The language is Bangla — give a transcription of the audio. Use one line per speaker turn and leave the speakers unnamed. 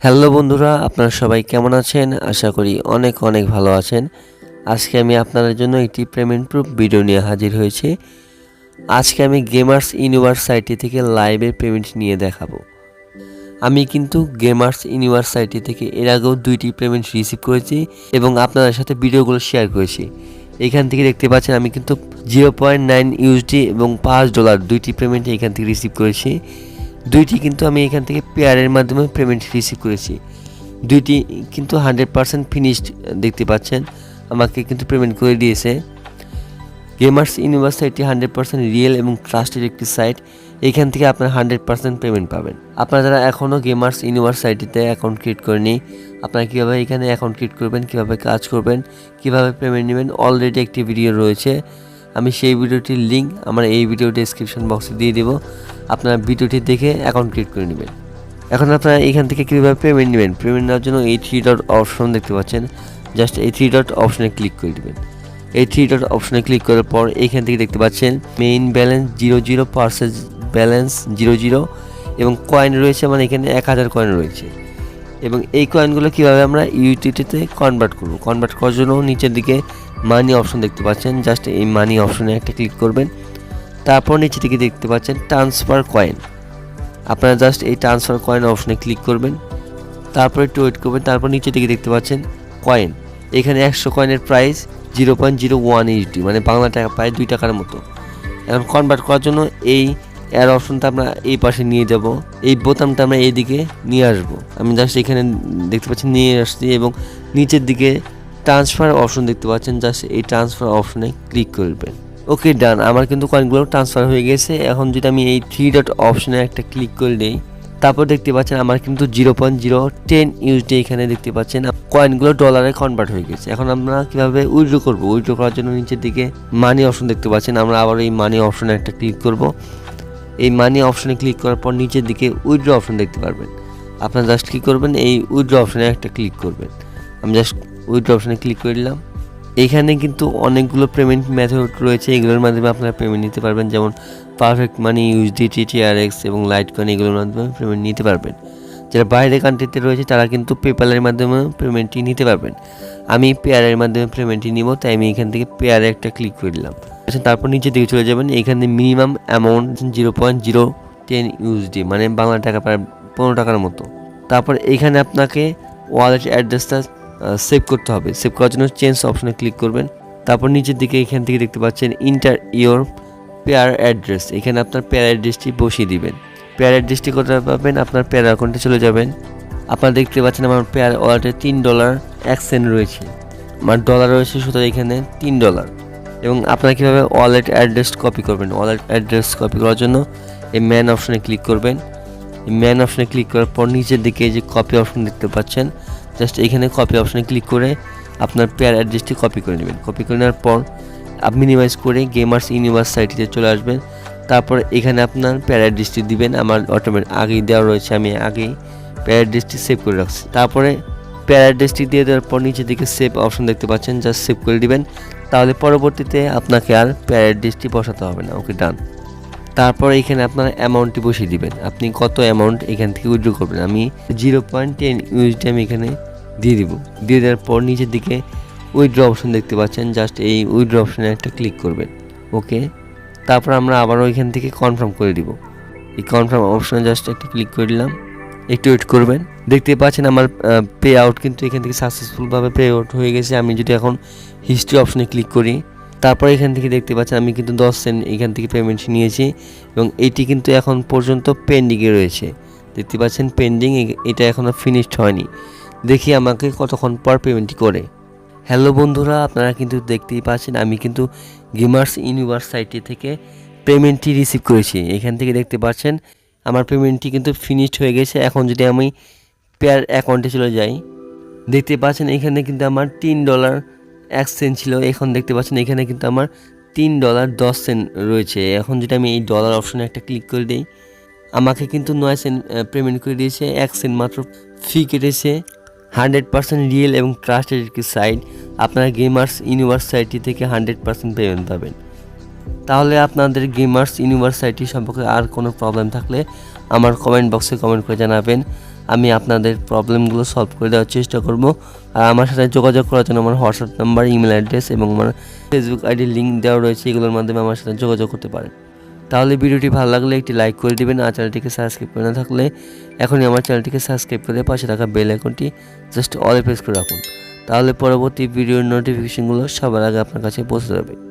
হ্যালো বন্ধুরা, আপনারা সবাই কেমন আছেন? আশা করি অনেক অনেক ভালো আছেন। আজকে আমি আপনাদের জন্য একটি পেমেন্ট প্রুফ ভিডিও নিয়ে হাজির হয়েছি। আজকে আমি গেমার্স ইউনিভার্স সাইটটি থেকে লাইভে পেমেন্ট নিয়ে দেখাবো। আমি কিন্তু গেমার্স ইউনিভার্স সাইটটি থেকে এর আগেও 2টি পেমেন্ট রিসিভ করেছি এবং আপনাদের সাথে ভিডিওগুলো শেয়ার করেছি। এখান থেকে দেখতে পাচ্ছেন আমি কিন্তু 0.9 ইউএসডি এবং $5 2টি পেমেন্ট এখান থেকে রিসিভ করেছি। 2টি কিন্তু আমি এখান থেকে পেয়ারের মাধ্যমে পেমেন্ট রিসিভ করেছি। 2টি কিন্তু 100% ফিনিশড দেখতে পাচ্ছেন, আমাকে কিন্তু পেমেন্ট করে দিয়েছে। গেমার্স ইউনিভার্স সাইটটি 100% রিয়েল এবং ট্রাস্টেড একটি সাইট। এখান থেকে আপনার 100% পেমেন্ট পাবেন। আপনারা যারা এখনও গেমার্স ইউনিভার্স সাইটটিতে অ্যাকাউন্ট ক্রিয়েট করেনি, আপনারা কীভাবে এখানে অ্যাকাউন্ট ক্রিয়েট করবেন, কীভাবে কাজ করবেন, কীভাবে পেমেন্ট নেবেন, অলরেডি একটি ভিডিও রয়েছে। আমি সেই ভিডিওটির লিঙ্ক আমার এই ভিডিও ডেসক্রিপশন বক্সে দিয়ে দেবো। আপনারা ভিডিওটি দেখে অ্যাকাউন্ট ক্রিয়েট করে নেবেন। এখন আপনারা এখান থেকে কীভাবে পেমেন্ট নেবেন, পেমেন্ট নেওয়ার জন্য এই 3 ডট অপশন দেখতে পাচ্ছেন, জাস্ট এই 3 ডট অপশনে ক্লিক করে দেবেন। এই 3 ডট অপশনে ক্লিক করার পর এইখান থেকে দেখতে পাচ্ছেন মেইন ব্যালেন্স 00, পার্সেস ব্যালেন্স 00 এবং কয়েন রয়েছে, মানে এখানে 1000 কয়েন রয়েছে। এবং এই কয়েনগুলো কীভাবে আমরা ইউটিলিটিতে কনভার্ট করব, কনভার্ট করার জন্য নিচের দিকে মানি অপশন দেখতে পাচ্ছেন, জাস্ট এই মানি অপশনে একটা ক্লিক করবেন। তারপর নিচে দিকে দেখতে পাচ্ছেন ট্রান্সফার কয়েন, আপনারা জাস্ট এই ট্রান্সফার কয়েন অপশনে ক্লিক করবেন। তারপর একটু ওয়েট করবেন। তারপর নিচে দিকে দেখতে পাচ্ছেন কয়েন, এখানে 100 কয়েনের প্রাইস 0.01 ইউএসডি, মানে বাংলা টাকা প্রায় 2 টাকার মতো। এখন কনভার্ট করার জন্য এই এর অপশনটা আমরা এই পাশে নিয়ে যাব, এই বোতামটা আমরা এইদিকে নিয়ে আসব। আমি জাস্ট এখানে দেখতে পাচ্ছি নিয়ে আসছি এবং নিচের দিকে ট্রান্সফার অপশন দেখতে পাচ্ছেন, জাস্ট এই ট্রান্সফার অপশনে ক্লিক করবেন। ওকে, ডান। আমার কিন্তু কয়েনগুলো ট্রান্সফার হয়ে গেছে। এখন যদি আমি এই 3 ডট অপশনে একটা ক্লিক করে দিই, তারপর দেখতে পাচ্ছেন আমার কিন্তু 0.010 ইউএসডি এখানে দেখতে পাচ্ছেন কয়েনগুলো ডলারে কনভার্ট হয়ে গেছে। এখন আমরা কিভাবে উইথড্র করব, উইথড্র করার জন্য নিচের দিকে মানি অপশন দেখতে পাচ্ছেন, আমরা আবার এই মানি অপশনে একটা ক্লিক করব। এই মানি অপশনে ক্লিক করার পর নিচের দিকে উইথড্র অপশন দেখতে পারবেন। আপনারা জাস্ট কী করবেন, এই উইথড্র অপশনে একটা ক্লিক করবেন। আমি জাস্ট উইথড্র অপশনে ক্লিক করে দিলাম। এখানে কিন্তু অনেকগুলো পেমেন্ট মেথড রয়েছে, এগুলোর মাধ্যমে আপনারা পেমেন্ট নিতে পারবেন, যেমন পারফেক্ট মানি, ইউএসডিটি, টিআরএক্স এবং লাইট কয়েন, এগুলোর মাধ্যমে পেমেন্ট নিতে পারবেন। যারা বাইরের কান্ট্রিতে রয়েছে তারা কিন্তু পেপ্যালের মাধ্যমে পেমেন্টটি নিতে পারবেন। আমি পেয়ারের মাধ্যমে পেমেন্টটি নিব, তাই আমি এখান থেকে পেয়ারে একটা ক্লিক করে দিলাম। তারপর নিচে দিকে চলে যাবেন, এখানে মিনিমাম অ্যামাউন্ট 0.010 ইউএসডি, মানে বাংলা টাকা প্রায় 15 টাকার মতো। তারপর এখানে আপনাকে ওয়ালেট অ্যাড্রেসটা সেভ করতে হবে। সেভ করার জন্য চেঞ্জ অপশনে ক্লিক করবেন। তারপর নিচের দিকে এখান থেকে দেখতে পাচ্ছেন ইন্টার ইওর পেয়ার অ্যাড্রেস, এখানে আপনার পেয়ার অ্যাড্রেসটি বসিয়ে দিবেন। পেয়ার অ্যাড্রেসটি কোথায় পাবেন, আপনার পেয়ার অ্যাকাউন্টে চলে যাবেন। আপনারা দেখতে পাচ্ছেন আমার পেয়ার ওয়ালেটে $3 রয়েছে, আমার ডলার রয়েছে শুধু এখানে $3। এবং আপনারা কীভাবে ওয়ালেট অ্যাড্রেস কপি করবেন, ওয়ালেট অ্যাড্রেস কপি করার জন্য এই ম্যান অপশনে ক্লিক করবেন। এই ম্যান অপশনে ক্লিক করার পর নিচের দিকে যে কপি অপশন দেখতে পাচ্ছেন, জাস্ট এখানে কপি অপশনে ক্লিক করে আপনার পেয়ার অ্যাড্রেসটি কপি করে নেবেন। কপি করে নেওয়ার পর আপনি মিনিমাইজ করে গেমার্স ইউনিভার্স সাইটটিতে চলে আসবেন। তারপর এখানে আপনার পেয়ার অ্যাড্রেসটি দিবেন, আমার অটোমেটিক আগেই দেওয়া রয়েছে, আমি আগেই পেয়ার অ্যাড্রেসটি সেভ করে রাখছি। তারপরে পেয়ার অ্যাড্রেসটি দিয়ে দেওয়ার পর নিচের দিকে সেভ অপশন দেখতে পাচ্ছেন, জাস্ট সেভ করে দিবেন। তাহলে পরবর্তীতে আপনাকে আর পেয়ার অ্যাড্রেসটি বসাতে হবে না। ওকে, ডান। তারপর এখানে আপনার অ্যামাউন্টটি বসিয়ে দিবেন, আপনি কত অ্যামাউন্ট এখান থেকে উইথড্র করবেন। আমি 0.10 ইউএসডি আমি এখানে দিয়ে দিব। দিয়ে দেওয়ার পর নিচের দিকে উইথড্র অপশন দেখতে পাচ্ছেন, জাস্ট এই উইথড্র অপশনে একটা ক্লিক করবেন। ওকে, তারপর আমরা আবারও এখান থেকে কনফার্ম করে দিব। এই কনফার্ম অপশনে জাস্ট একটা ক্লিক করে দিলাম, একটু ওয়েট করবেন। দেখতে পাচ্ছেন আমার পে আউট কিন্তু এখান থেকে সাকসেসফুলভাবে পে আউট হয়ে গেছে। আমি যদি এখন হিস্ট্রি অপশনে ক্লিক করি, তারপর এখান থেকে দেখতে পাচ্ছেন আমি কিন্তু 10 সেন্ট এখান থেকে পেমেন্ট নিয়েছি এবং এইটি কিন্তু এখন পর্যন্ত পেন্ডিংয়ে রয়েছে। দেখতে পাচ্ছেন পেন্ডিং, এটা এখনও ফিনিশড হয়নি। দেখি আমাকে কতক্ষণ পর পেমেন্টটি করে। হ্যালো বন্ধুরা, আপনারা কিন্তু দেখতেই পাচ্ছেন আমি কিন্তু গেমার্স ইউনিভার্স সাইটটি থেকে পেমেন্টটি রিসিভ করেছি। এখান থেকে দেখতে পাচ্ছেন আমার পেমেন্টটি কিন্তু ফিনিশড হয়ে গেছে। এখন যদি আমি পেয়ার অ্যাকাউন্টে চলে যাই, দেখতে পাচ্ছেন এখানে কিন্তু আমার $3 ছিল, এখন দেখতে পাচ্ছেন এখানে কিন্তু আমার $3.10 রয়েছে। এখন যদি আমি এই ডলার অপশনে একটা ক্লিক করে দিই, আমাকে কিন্তু 9 সেন্ট পেমেন্ট করে দিয়েছে, 1 সেন্ট মাত্র ফি কেটেছে। 100% রিয়েল এবং ট্রাস্টেড একটি সাইট। আপনারা গেমার্স ইউনিভার্স সাইটটি থেকে 100% পেমেন্ট পাবেন। তাহলে আপনাদের গেমার্স ইউনিভার্স সাইটটি সম্পর্কে আর কোনো প্রবলেম থাকলে আমার কমেন্ট বক্সে কমেন্ট করে জানাবেন। আমি আপনাদের প্রবলেমগুলো সলভ করে দেওয়ার চেষ্টা করব। আর আমার সাথে যোগাযোগ করার জন্য আমার হোয়াটসঅ্যাপ নাম্বার, ইমেল অ্যাড্রেস এবং আমার ফেসবুক আইডির লিঙ্ক দেওয়া রয়েছে, এগুলোর মাধ্যমে আমার সাথে যোগাযোগ করতে পারেন। তাহলে ভিডিওটি ভালো লাগলে একটি লাইক করে দিবেন। আর চ্যানেলটিকে সাবস্ক্রাইব করে না থাকলে এখনই আমার চ্যানেলটিকে সাবস্ক্রাইব করে পাশে থাকা বেল আইকনটি জাস্ট অলে প্রেস করে রাখুন, তাহলে পরবর্তী ভিডিওর নোটিফিকেশনগুলো সবার আগে আপনার কাছে পৌঁছে যাবে।